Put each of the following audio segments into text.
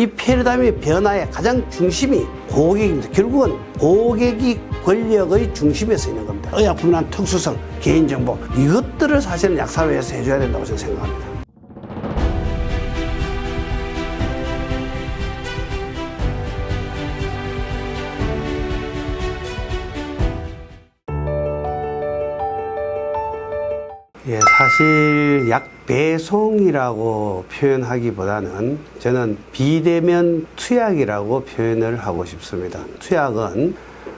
이 패러다임의 변화의 가장 중심이 고객입니다. 결국은 고객이 권력의 중심에 서 있는 겁니다. 의약품이나 특수성, 개인정보 이것들을 사실은 약사회에서 해줘야 된다고 저는 생각합니다. 예, 사실 약 배송이라고 표현하기보다는 저는 비대면 투약이라고 표현을 하고 싶습니다. 투약은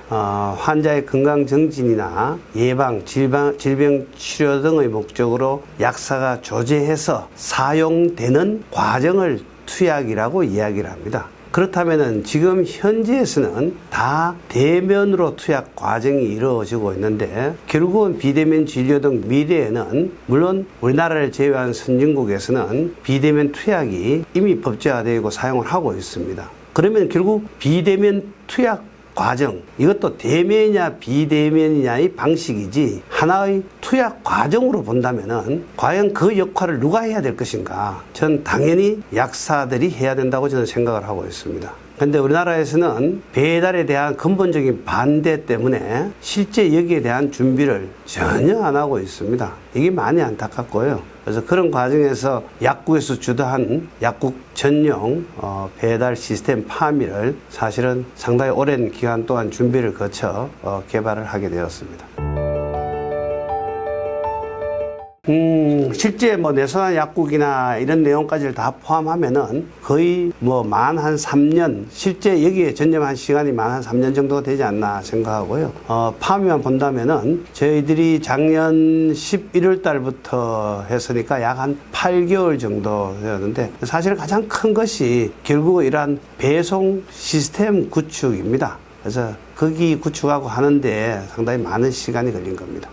환자의 건강 정진이나 예방, 질병 치료 등의 목적으로 약사가 조제해서 사용되는 과정을 투약이라고 이야기를 합니다. 그렇다면은 지금 현지에서는 다 대면으로 투약 과정이 이루어지고 있는데 결국은 비대면 진료 등 미래에는 물론 우리나라를 제외한 선진국에서는 비대면 투약이 이미 법제화되고 사용을 하고 있습니다. 그러면 결국 비대면 투약 과정, 이것도 대면이냐 비대면이냐의 방식이지 하나의 투약 과정으로 본다면은 과연 그 역할을 누가 해야 될 것인가? 전 당연히 약사들이 해야 된다고 저는 생각을 하고 있습니다. 근데 우리나라에서는 배달에 대한 근본적인 반대 때문에 실제 여기에 대한 준비를 전혀 안 하고 있습니다. 이게 많이 안타깝고요. 그래서 그런 과정에서 약국에서 주도한 약국 전용 배달 시스템 파미를 사실은 상당히 오랜 기간 동안 준비를 거쳐 개발을 하게 되었습니다. 실제 내선한 약국이나 이런 내용까지를 다 포함하면은 거의 만 한 3년, 실제 여기에 전념한 시간이 만 한 3년 정도가 되지 않나 생각하고요. 파미만 본다면은 저희들이 작년 11월 달부터 했으니까 약 한 8개월 정도 되었는데 사실 가장 큰 것이 결국 이러한 배송 시스템 구축입니다. 그래서 거기 구축하고 하는데 상당히 많은 시간이 걸린 겁니다.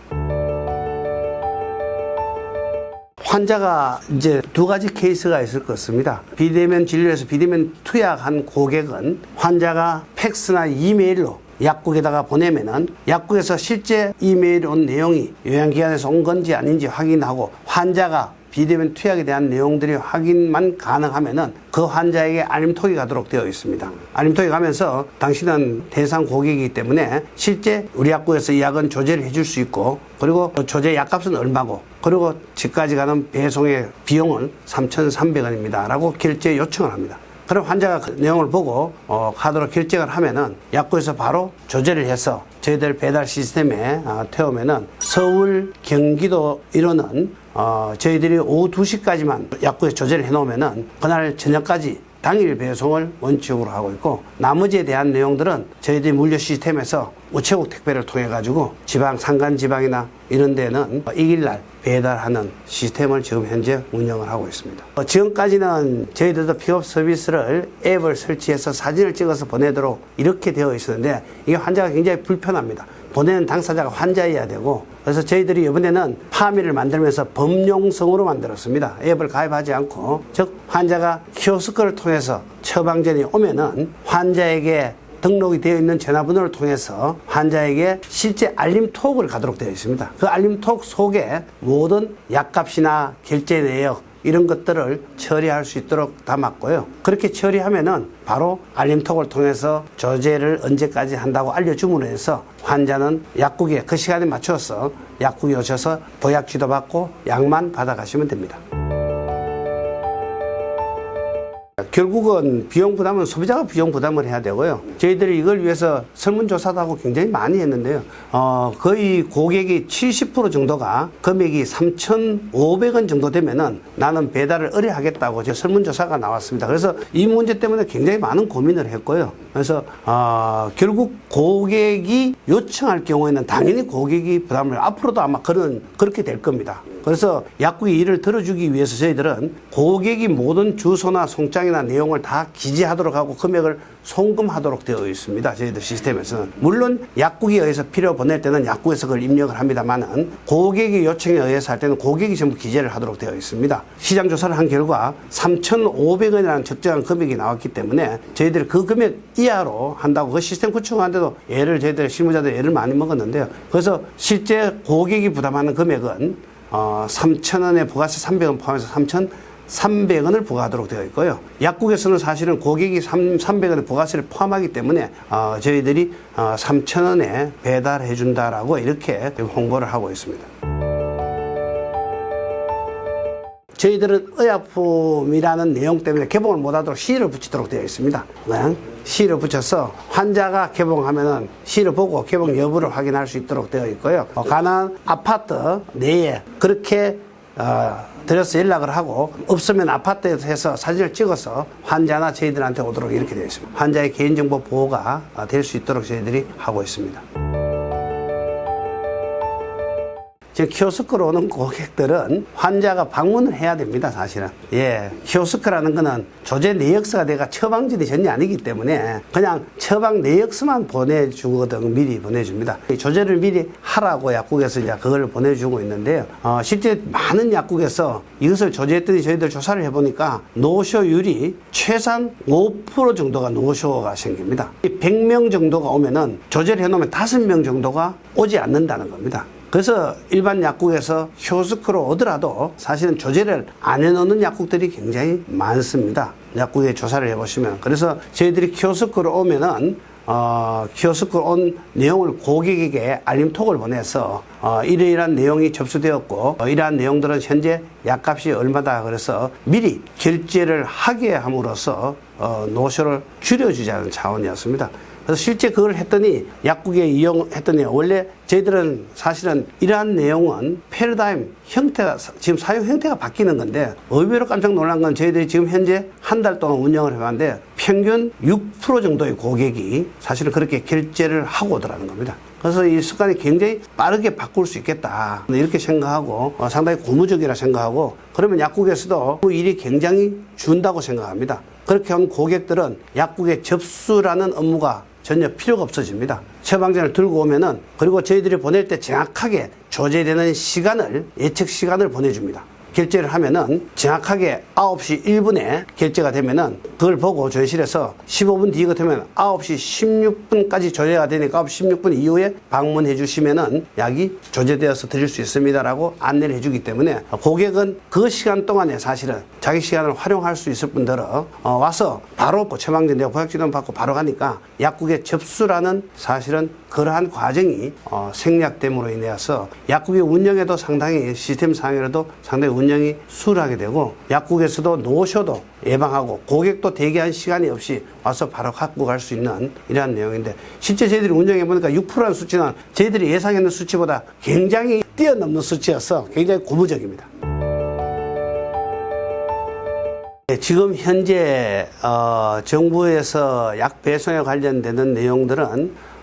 환자가 이제 두 가지 케이스가 있을 것입니다. 비대면 진료에서 비대면 투약한 고객은 환자가 팩스나 이메일로 약국에다가 보내면은 약국에서 실제 이메일에 온 내용이 요양기관에서 온 건지 아닌지 확인하고 환자가 비대면 투약에 대한 내용들이 확인만 가능하면은 그 환자에게 알림톡이 가도록 되어 있습니다. 알림톡이 가면서 당신은 대상 고객이기 때문에 실제 우리 약국에서 이 약은 조제를 해줄 수 있고 그리고 조제 약값은 얼마고 그리고 집까지 가는 배송의 비용은 3,300원입니다. 라고 결제 요청을 합니다. 그럼 환자가 그 내용을 보고 카드로 결제를 하면은 약국에서 바로 조제를 해서 저희들 배달 시스템에 태우면은 서울, 경기도 이로는 저희들이 오후 2시까지만 약국에 조제를 해놓으면은 그날 저녁까지 당일 배송을 원칙으로 하고 있고 나머지에 대한 내용들은 저희들이 물류 시스템에서 우체국 택배를 통해 가지고 지방, 산간 지방이나 이런 데는 이길날 배달하는 시스템을 지금 현재 운영을 하고 있습니다. 지금까지는 저희들도 픽업 서비스를 앱을 설치해서 사진을 찍어서 보내도록 이렇게 되어 있었는데 이게 환자가 굉장히 불편합니다. 보내는 당사자가 환자여야 되고 그래서 저희들이 이번에는 파미를 만들면서 범용성으로 만들었습니다. 앱을 가입하지 않고 즉 환자가 키오스크를 통해서 처방전이 오면은 환자에게 등록이 되어 있는 전화번호를 통해서 환자에게 실제 알림톡을 가도록 되어 있습니다. 그 알림톡 속에 모든 약값이나 결제 내역 이런 것들을 처리할 수 있도록 담았고요. 그렇게 처리하면은 바로 알림톡을 통해서 조제를 언제까지 한다고 알려줌으로 해서 환자는 약국에 그 시간에 맞춰서 약국에 오셔서 보약 지도받고 약만 받아가시면 됩니다. 결국은 비용 부담은 소비자가 비용 부담을 해야 되고요. 저희들이 이걸 위해서 설문조사도 하고 굉장히 많이 했는데요. 거의 고객이 70% 정도가 금액이 3,500원 정도 되면은 나는 배달을 의뢰하겠다고 설문조사가 나왔습니다. 그래서 이 문제 때문에 굉장히 많은 고민을 했고요. 그래서 결국 고객이 요청할 경우에는 당연히 고객이 부담을 앞으로도 아마 그렇게 될 겁니다. 그래서 약국이 이를 들어주기 위해서 저희들은 고객이 모든 주소나 송장이나 내용을 다 기재하도록 하고 금액을 송금하도록 되어 있습니다. 저희들 시스템에서는. 물론 약국에 의해서 필요 보낼 때는 약국에서 그걸 입력을 합니다만은 고객의 요청에 의해서 할 때는 고객이 전부 기재를 하도록 되어 있습니다. 시장 조사를 한 결과 3,500원이라는 적정한 금액이 나왔기 때문에 저희들이 그 금액 이하로 한다고 그 시스템 구축하는데도 저희들 실무자들 애를 많이 먹었는데요. 그래서 실제 고객이 부담하는 금액은 3,000원에 부가세 300원 포함해서 300원을 부과하도록 되어 있고요. 약국에서는 사실은 고객이 300원의 부가세를 포함하기 때문에 저희들이 3,000원에 배달해 준다라고 이렇게 홍보를 하고 있습니다. 저희들은 의약품이라는 내용 때문에 개봉을 못하도록 시를 붙이도록 되어 있습니다. 시를 붙여서 환자가 개봉하면은 시를 보고 개봉 여부를 확인할 수 있도록 되어 있고요. 가난 아파트 내에 그렇게 드려서 연락을 하고 없으면 아파트에서 해서 사진을 찍어서 환자나 저희들한테 오도록 이렇게 되어 있습니다. 환자의 개인정보 보호가 될 수 있도록 저희들이 하고 있습니다. 지금 키오스크로 오는 고객들은 환자가 방문을 해야 됩니다, 사실은. 키오스크라는 거는 조제 내역서가 내가 처방전이 전혀 아니기 때문에 그냥 처방 내역서만 보내주거든, 미리 보내줍니다. 조제를 미리 하라고 약국에서 이제 그걸 보내주고 있는데요. 실제 많은 약국에서 이것을 조제했더니 저희들 조사를 해보니까 노쇼율이 최상 5% 정도가 노쇼가 생깁니다. 100명 정도가 오면은 조제를 해놓으면 5명 정도가 오지 않는다는 겁니다. 그래서 일반 약국에서 키오스크로 오더라도 사실은 조제를 안 해놓는 약국들이 굉장히 많습니다. 약국에 조사를 해보시면. 그래서 저희들이 키오스크로 오면은 키오스크로 온 내용을 고객에게 알림톡을 보내서 이러이러한 내용이 접수되었고 이러한 내용들은 현재 약값이 얼마다 그래서 미리 결제를 하게 함으로써 노쇼를 줄여주자는 차원이었습니다. 그래서 실제 그걸 했더니 약국에 이용했더니 원래 저희들은 사실은 이러한 내용은 패러다임 형태가 지금 사용 형태가 바뀌는 건데 의외로 깜짝 놀란 건 저희들이 지금 현재 한 달 동안 운영을 해봤는데 평균 6% 정도의 고객이 사실은 그렇게 결제를 하고 오더라는 겁니다. 그래서 이 습관이 굉장히 빠르게 바꿀 수 있겠다 이렇게 생각하고 상당히 고무적이라 생각하고 그러면 약국에서도 그 일이 굉장히 준다고 생각합니다. 그렇게 하면 고객들은 약국에 접수라는 업무가 전혀 필요가 없어집니다. 처방전을 들고 오면은 그리고 저희들이 보낼 때 정확하게 조제되는 시간을 예측 시간을 보내줍니다. 결제를 하면은 정확하게 9시 1분에 결제가 되면은 그걸 보고 조회실에서 15분 뒤 같으면 9시 16분까지 조제가 되니까 9시 16분 이후에 방문해 주시면은 약이 조제되어서 드릴 수 있습니다라고 안내를 해주기 때문에 고객은 그 시간 동안에 사실은 자기 시간을 활용할 수 있을 뿐더러 와서 바로 처방전 내고 보약지도 받고 바로 가니까 약국에 접수라는 사실은 그러한 과정이 생략됨으로 인해서 약국의 운영에도 상당히 시스템 상에도 상당히 운영이 수월하게 되고 약국에서도 노쇼도 예방하고 고객도 대기한 시간이 없이 와서 바로 갖고 갈 수 있는 이러한 내용인데 실제 저희들이 운영해 보니까 6%라는 수치는 저희들이 예상했는 수치보다 굉장히 뛰어넘는 수치여서 굉장히 고무적입니다. 지금 현재 정부에서 약 배송에 관련되는 내용들은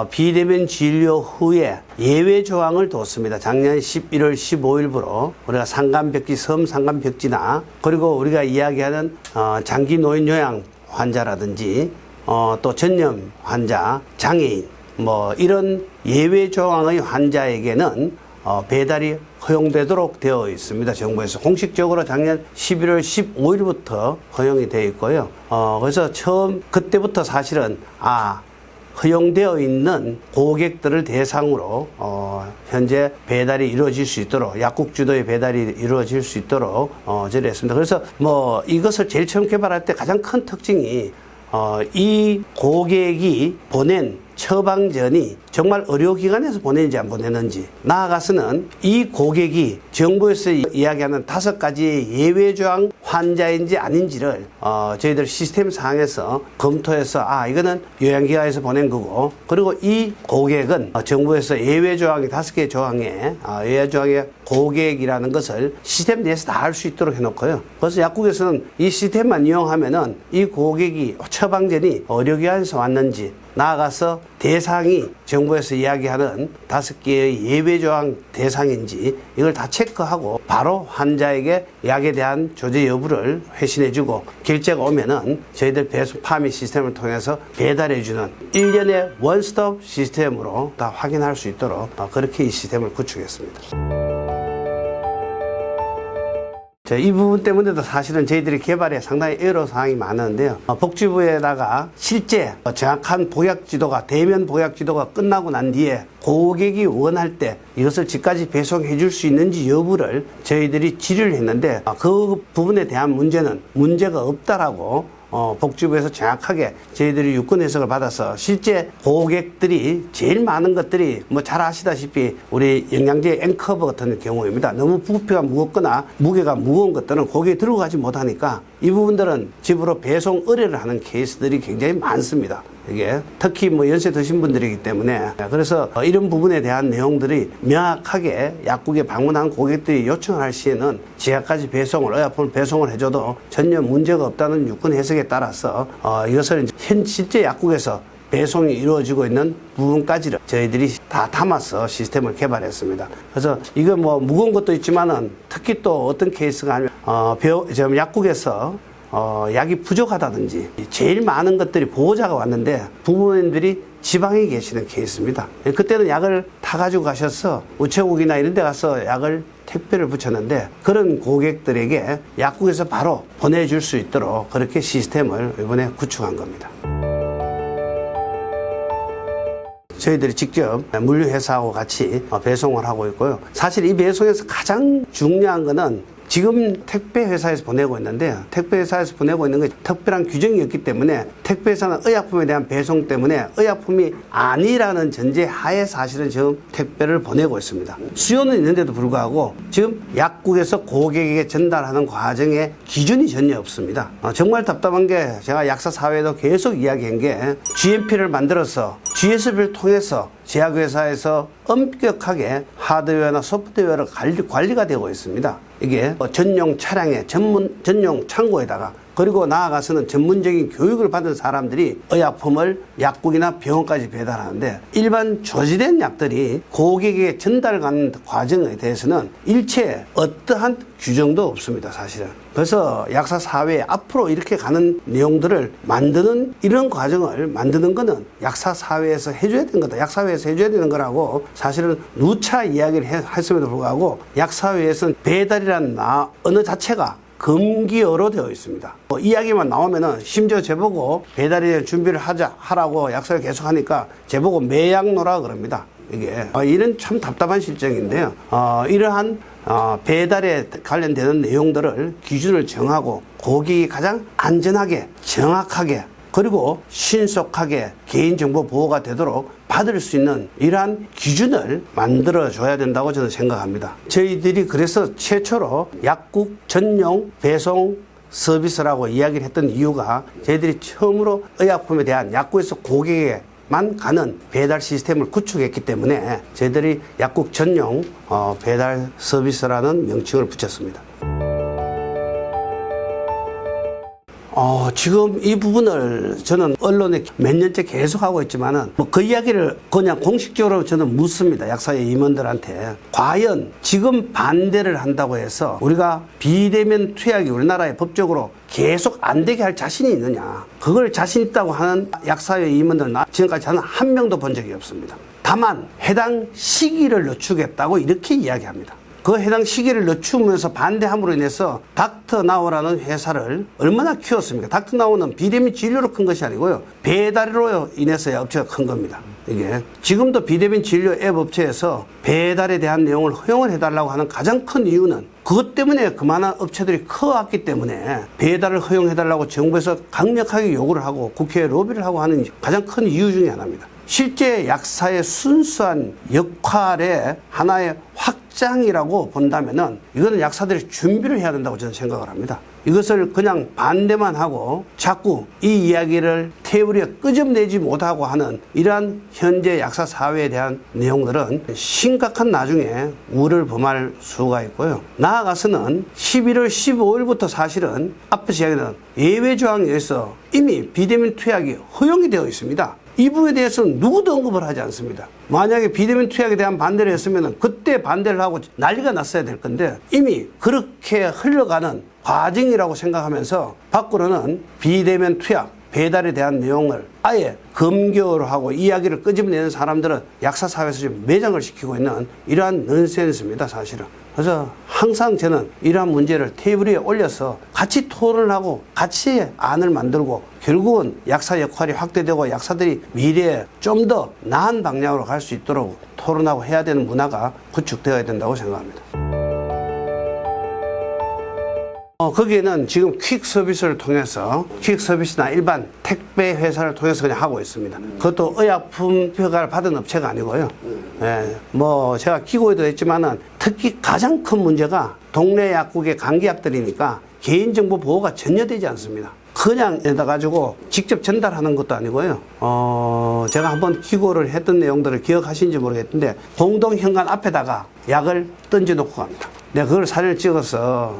비대면 진료 후에 예외 조항을 뒀습니다. 작년 11월 15일부로 우리가 상간벽지, 섬상간벽지나 그리고 우리가 이야기하는 장기 노인 요양 환자라든지 또 전염 환자, 장애인 뭐 이런 예외 조항의 환자에게는 배달이 허용되도록 되어 있습니다. 정부에서 공식적으로 작년 11월 15일부터 허용이 되어 있고요. 그래서 그때부터 사실은 허용되어 있는 고객들을 대상으로 현재 배달이 이루어질 수 있도록 약국 주도의 배달이 이루어질 수 있도록 저랬습니다. 그래서 뭐 이것을 제일 처음 개발할 때 가장 큰 특징이 이 고객이 보낸 처방전이 정말 의료기관에서 보내는지 안 보내는지 나아가서는 이 고객이 정부에서 이야기하는 5가지의 예외조항 환자인지 아닌지를 저희들 시스템 상에서 검토해서 이거는 요양기관에서 보낸 거고 그리고 이 고객은 정부에서 예외조항이 5개 조항에 예외조항의 고객이라는 것을 시스템 내에서 다 알 수 있도록 해놓고요. 그래서 약국에서는 이 시스템만 이용하면은 이 고객이 처방전이 의료기관에서 왔는지 나아가서 대상이 정부에서 이야기하는 5개의 예외조항 대상인지 이걸 다 체크하고 바로 환자에게 약에 대한 조제 여부를 회신해주고 결제가 오면은 저희들 배송 파미 시스템을 통해서 배달해주는 일련의 원스톱 시스템으로 다 확인할 수 있도록 그렇게 이 시스템을 구축했습니다. 이 부분 때문에도 사실은 저희들이 개발에 상당히 애로사항이 많은데요. 복지부에다가 실제 정확한 보약 지도가, 대면 보약 지도가 끝나고 난 뒤에 고객이 원할 때 이것을 집까지 배송해 줄 수 있는지 여부를 저희들이 질의를 했는데 그 부분에 대한 문제는 문제가 없다라고 복지부에서 정확하게 저희들이 유권 해석을 받아서 실제 고객들이 제일 많은 것들이 뭐 잘 아시다시피 우리 영양제 앵커버 같은 경우입니다. 너무 부피가 무겁거나 무게가 무거운 것들은 고객이 들고 가지 못하니까 이 부분들은 집으로 배송 의뢰를 하는 케이스들이 굉장히 많습니다. 이게 특히 뭐 연세 드신 분들이기 때문에 그래서 이런 부분에 대한 내용들이 명확하게 약국에 방문한 고객들이 요청을 할 시에는 지하까지 배송을 의약품을 배송을 해줘도 전혀 문제가 없다는 유권 해석에 따라서 이것을 현 실제 약국에서 배송이 이루어지고 있는 부분까지를 저희들이 다 담아서 시스템을 개발했습니다. 그래서 이거 뭐 무거운 것도 있지만은 특히 또 어떤 케이스가 아니면 약국에서 약이 부족하다든지 제일 많은 것들이 보호자가 왔는데 부모님들이 지방에 계시는 케이스입니다. 그때는 약을 타가지고 가셔서 우체국이나 이런 데 가서 약을 택배를 붙였는데 그런 고객들에게 약국에서 바로 보내줄 수 있도록 그렇게 시스템을 이번에 구축한 겁니다. 저희들이 직접 물류회사하고 같이 배송을 하고 있고요. 사실 이 배송에서 가장 중요한 거는 지금 택배회사에서 보내고 있는데 택배회사에서 보내고 있는 게 특별한 규정이 없기 때문에 택배회사는 의약품에 대한 배송 때문에 의약품이 아니라는 전제 하에 사실은 지금 택배를 보내고 있습니다. 수요는 있는데도 불구하고 지금 약국에서 고객에게 전달하는 과정에 기준이 전혀 없습니다. 정말 답답한 게 제가 약사 사회에도 계속 이야기한 게 GMP를 만들어서 GS를 통해서 제약회사에서 엄격하게 하드웨어나 소프트웨어로 관리가 되고 있습니다. 이게 전용 차량의 전용 창고에다가 그리고 나아가서는 전문적인 교육을 받은 사람들이 의약품을 약국이나 병원까지 배달하는데 일반 조지된 약들이 고객에게 전달가는 과정에 대해서는 일체 어떠한 규정도 없습니다, 사실은. 그래서 약사 사회에 앞으로 이렇게 가는 내용들을 만드는 이런 과정을 만드는 거는 약사 사회에서 해줘야 되는 거다. 약사회에서 해줘야 되는 거라고 사실은 누차 이야기를 했음에도 불구하고 약사회에서는 배달이라는 언어 자체가 금기어로 되어 있습니다. 이야기만 나오면은 심지어 저보고 배달에 준비를 하라고 약속을 계속 하니까 저보고 매약노라 그럽니다. 이게 이런 참 답답한 실정인데요. 이러한 배달에 관련되는 내용들을 기준을 정하고 고객이 가장 안전하게 정확하게 그리고 신속하게 개인정보 보호가 되도록 받을 수 있는 이러한 기준을 만들어줘야 된다고 저는 생각합니다. 저희들이 그래서 최초로 약국 전용 배송 서비스라고 이야기를 했던 이유가 저희들이 처음으로 의약품에 대한 약국에서 고객에게만 가는 배달 시스템을 구축했기 때문에 저희들이 약국 전용 배달 서비스라는 명칭을 붙였습니다. 지금 이 부분을 저는 언론에 몇 년째 계속 하고 있지만은 그 이야기를 그냥 공식적으로 저는 묻습니다. 약사회 임원들한테. 과연 지금 반대를 한다고 해서 우리가 비대면 투약이 우리나라에 법적으로 계속 안 되게 할 자신이 있느냐. 그걸 자신 있다고 하는 약사회 임원들은 지금까지 저는 한 명도 본 적이 없습니다. 다만 해당 시기를 늦추겠다고 이렇게 이야기합니다. 그 해당 시기를 늦추면서 반대함으로 인해서 닥터나우라는 회사를 얼마나 키웠습니까? 닥터나우는 비대면 진료로 큰 것이 아니고요. 배달로 인해서야 업체가 큰 겁니다. 이게 지금도 비대면 진료 앱 업체에서 배달에 대한 내용을 허용을 해달라고 하는 가장 큰 이유는 그것 때문에 그만한 업체들이 커왔기 때문에 배달을 허용해달라고 정부에서 강력하게 요구를 하고 국회에 로비를 하고 하는 가장 큰 이유 중에 하나입니다. 실제 약사의 순수한 역할의 하나의 확장이라고 본다면은 이거는 약사들이 준비를 해야 된다고 저는 생각을 합니다. 이것을 그냥 반대만 하고 자꾸 이 이야기를 테이블 위에 끄집내지 못하고 하는 이러한 현재 약사 사회에 대한 내용들은 심각한 나중에 우를 범할 수가 있고요. 나아가서는 11월 15일부터 사실은 앞에서 이야기한 예외 조항에 의해서 이미 비대면 투약이 허용이 되어 있습니다. 이 부분에 대해서는 누구도 언급을 하지 않습니다. 만약에 비대면 투약에 대한 반대를 했으면 그때 반대를 하고 난리가 났어야 될 건데 이미 그렇게 흘러가는 과정이라고 생각하면서 밖으로는 비대면 투약, 배달에 대한 내용을 아예 검교하고 이야기를 끄집어내는 사람들은 약사사회에서 지금 매장을 시키고 있는 이러한 넌센스입니다, 사실은. 그래서 항상 저는 이러한 문제를 테이블 위에 올려서 같이 토론을 하고 같이 안을 만들고 결국은 약사 역할이 확대되고 약사들이 미래에 좀 더 나은 방향으로 갈 수 있도록 토론하고 해야 되는 문화가 구축되어야 된다고 생각합니다. 거기에는 지금 퀵 서비스를 통해서 퀵 서비스나 일반 택배 회사를 통해서 그냥 하고 있습니다. 그것도 의약품 허가를 받은 업체가 아니고요. 예, 뭐 제가 기고에도 했지만은 특히 가장 큰 문제가 동네 약국의 감기약들이니까 개인정보 보호가 전혀 되지 않습니다. 그냥 에다 가지고 직접 전달하는 것도 아니고요. 제가 한번 기고를 했던 내용들을 기억하시는지 모르겠는데 공동현관 앞에다가 약을 던져놓고 갑니다. 내가 그걸 사진을 찍어서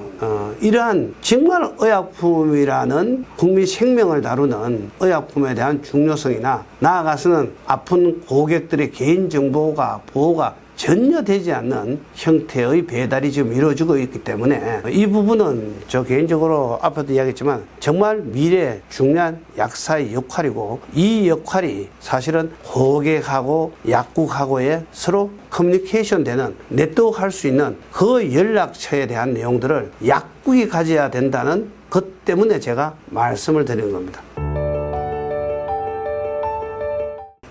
이러한 정말 의약품이라는 국민 생명을 다루는 의약품에 대한 중요성이나 나아가서는 아픈 고객들의 개인정보가 보호가 전혀 되지 않는 형태의 배달이 지금 이루어지고 있기 때문에 이 부분은 저 개인적으로 앞에도 이야기했지만 정말 미래에 중요한 약사의 역할이고 이 역할이 사실은 고객하고 약국하고의 서로 커뮤니케이션 되는 네트워크 할 수 있는 그 연락처에 대한 내용들을 약국이 가져야 된다는 것 때문에 제가 말씀을 드리는 겁니다.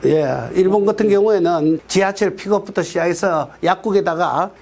예, 일본 같은 경우에는 지하철 픽업부터 시작해서 약국에다가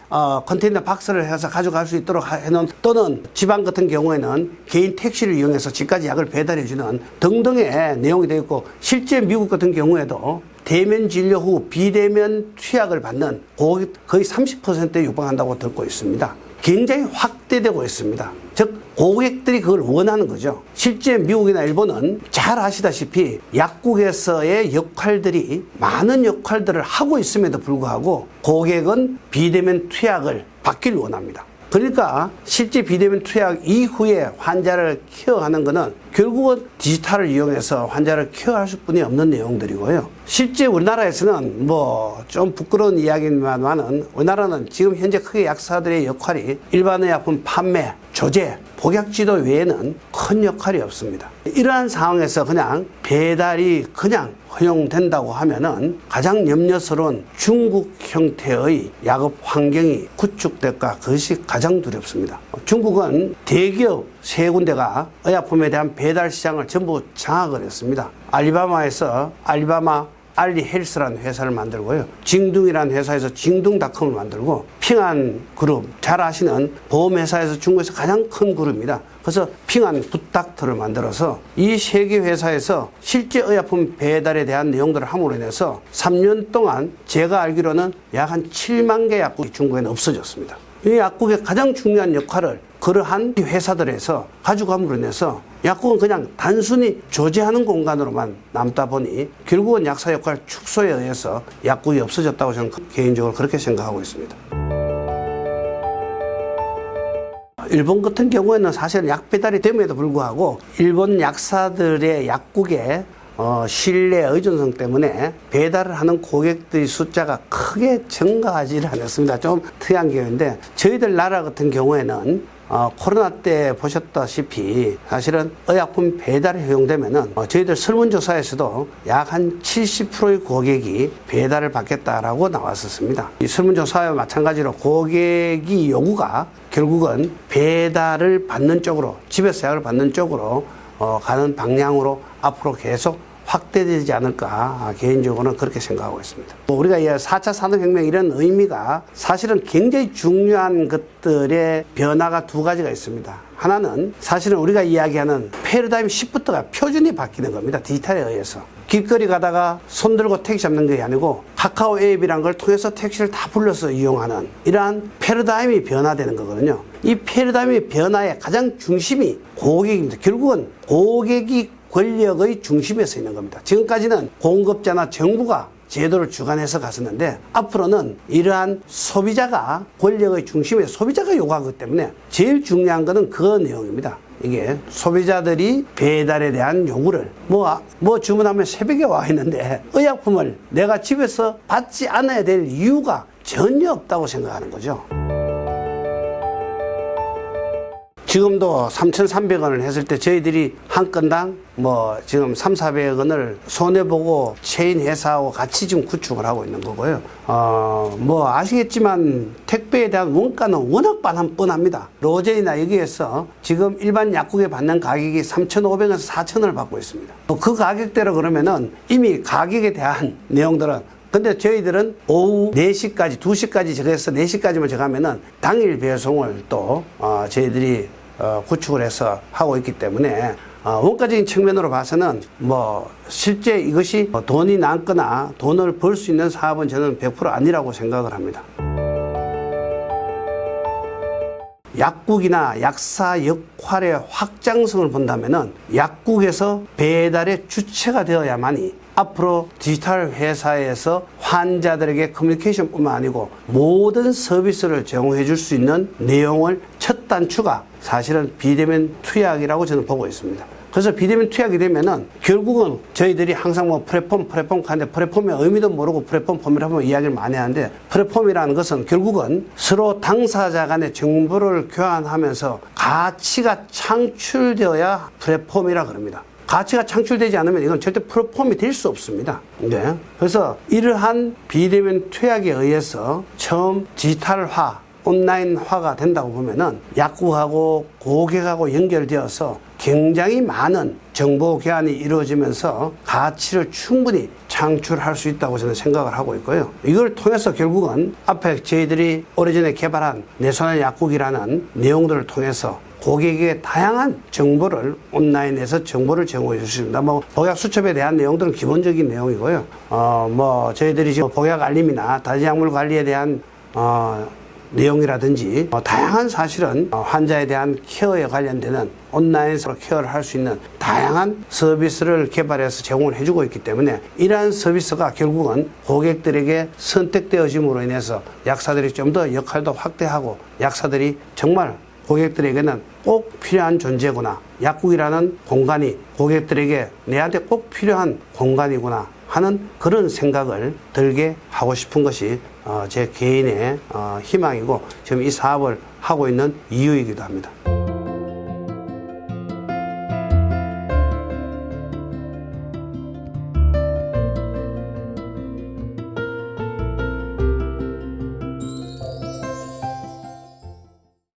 컨테이너 박스를 해서 가져갈 수 있도록 해놓은, 또는 지방 같은 경우에는 개인 택시를 이용해서 집까지 약을 배달해주는 등등의 내용이 되어 있고, 실제 미국 같은 경우에도 대면 진료 후 비대면 투약을 받는 고객 거의 30%에 육박한다고 듣고 있습니다. 굉장히 확대되고 있습니다. 즉 고객들이 그걸 원하는 거죠. 실제 미국이나 일본은 잘 아시다시피 약국에서의 역할들이 많은 역할들을 하고 있음에도 불구하고 고객은 비대면 투약을 받기를 원합니다. 그러니까 실제 비대면 투약 이후에 환자를 케어하는 것은 결국은 디지털을 이용해서 환자를 케어할 수뿐이 없는 내용들이고요. 실제 우리나라에서는 뭐 좀 부끄러운 이야기만은 우리나라는 지금 현재 크게 약사들의 역할이 일반 의약품 판매, 조제, 복약 지도 외에는 큰 역할이 없습니다. 이러한 상황에서 그냥 배달이 그냥 허용된다고 하면은 가장 염려스러운 중국 형태의 약업 환경이 구축될까, 그것이 가장 두렵습니다. 중국은 대기업 세 군데가 의약품에 대한 배달 시장을 전부 장악을 했습니다. 알리바마에서 알리바마 알리헬스라는 회사를 만들고요. 징둥이라는 회사에서 징둥닷컴을 만들고, 핑안 그룹, 잘 아시는 보험회사에서 중국에서 가장 큰 그룹입니다. 그래서 핑안 굿닥터를 만들어서 이 세 개 회사에서 실제 의약품 배달에 대한 내용들을 함으로 인해서 3년 동안 제가 알기로는 약 한 7만 개 약국이 중국에는 없어졌습니다. 이 약국의 가장 중요한 역할을 그러한 회사들에서 가져감으로 인해서 약국은 그냥 단순히 조제하는 공간으로만 남다 보니 결국은 약사 역할 축소에 의해서 약국이 없어졌다고 저는 개인적으로 그렇게 생각하고 있습니다. 일본 같은 경우에는 사실 약 배달이 됨에도 불구하고 일본 약사들의 약국에 신뢰 의존성 때문에 배달을 하는 고객들의 숫자가 크게 증가하지를 않았습니다. 좀 특이한 경우인데, 저희들 나라 같은 경우에는 코로나 때 보셨다시피 사실은 의약품 배달이 허용되면은 저희들 설문조사에서도 약 한 70%의 고객이 배달을 받겠다라고 나왔었습니다. 이 설문조사와 마찬가지로 고객이 요구가 결국은 배달을 받는 쪽으로, 집에서 약을 받는 쪽으로 가는 방향으로 앞으로 계속 확대되지 않을까, 개인적으로는 그렇게 생각하고 있습니다. 우리가 4차 산업혁명 이런 의미가 사실은 굉장히 중요한 것들의 변화가 두 가지가 있습니다. 하나는 사실은 우리가 이야기하는 패러다임 시프트가 표준이 바뀌는 겁니다. 디지털에 의해서. 길거리 가다가 손 들고 택시 잡는 게 아니고 카카오 앱이란 걸 통해서 택시를 다 불러서 이용하는 이러한 패러다임이 변화되는 거거든요. 이 패러다임의 변화의 가장 중심이 고객입니다. 결국은 고객이 권력의 중심에 서 있는 겁니다. 지금까지는 공급자나 정부가 제도를 주관해서 갔었는데, 앞으로는 이러한 소비자가 권력의 중심에, 소비자가 요구하기 때문에 제일 중요한 것은 그 내용입니다. 이게 소비자들이 배달에 대한 요구를 뭐 주문하면 새벽에 와 있는데 의약품을 내가 집에서 받지 않아야 될 이유가 전혀 없다고 생각하는 거죠. 지금도 3,300원을 했을 때 저희들이 한 건당 뭐 지금 3,400원을 손해보고 체인 회사하고 같이 지금 구축을 하고 있는 거고요. 뭐 아시겠지만 택배에 대한 원가는 워낙 뻔합니다. 로젠이나 여기에서 지금 일반 약국에 받는 가격이 3,500원에서 4,000원을 받고 있습니다. 그 가격대로 그러면은 이미 가격에 대한 내용들은 근데 저희들은 오후 4시까지, 2시까지 정해서 4시까지만 정하면은 당일 배송을 또 저희들이 구축을 해서 하고 있기 때문에 원가적인 측면으로 봐서는 뭐 실제 이것이 돈이 남거나 돈을 벌 수 있는 사업은 저는 100% 아니라고 생각을 합니다. 약국이나 약사 역할의 확장성을 본다면은 약국에서 배달의 주체가 되어야만이 앞으로 디지털 회사에서 환자들에게 커뮤니케이션뿐만 아니고 모든 서비스를 제공해 줄 수 있는 내용을 첫 단추가 사실은 비대면 투약이라고 저는 보고 있습니다. 그래서 비대면 투약이 되면은 결국은 저희들이 항상 뭐 플랫폼 하는데 플랫폼의 의미도 모르고 플랫폼이라고 이야기를 많이 하는데 플랫폼이라는 것은 결국은 서로 당사자 간의 정보를 교환하면서 가치가 창출되어야 플랫폼이라 그럽니다. 가치가 창출되지 않으면 이건 절대 플랫폼이 될 수 없습니다. 네. 그래서 이러한 비대면 투약에 의해서 처음 디지털화, 온라인화가 된다고 보면은 약국하고 고객하고 연결되어서 굉장히 많은 정보 교환이 이루어지면서 가치를 충분히 창출할 수 있다고 저는 생각을 하고 있고요. 이걸 통해서 결국은 앞에 저희들이 오래전에 개발한 내 손의 약국이라는 내용들을 통해서 고객에게 다양한 정보를 온라인에서 정보를 제공해 주십니다. 뭐 복약 수첩에 대한 내용들은 기본적인 내용이고요. 뭐 저희들이 지금 복약 알림이나 다지약물 관리에 대한 내용이라든지 다양한 사실은 환자에 대한 케어에 관련되는 온라인에서 케어를 할 수 있는 다양한 서비스를 개발해서 제공을 해주고 있기 때문에 이러한 서비스가 결국은 고객들에게 선택되어짐으로 인해서 약사들이 좀 더 역할도 확대하고 약사들이 정말 고객들에게는 꼭 필요한 존재구나. 약국이라는 공간이 고객들에게 내한테 꼭 필요한 공간이구나 하는 그런 생각을 들게 하고 싶은 것이 제 개인의 희망이고 지금 이 사업을 하고 있는 이유이기도 합니다.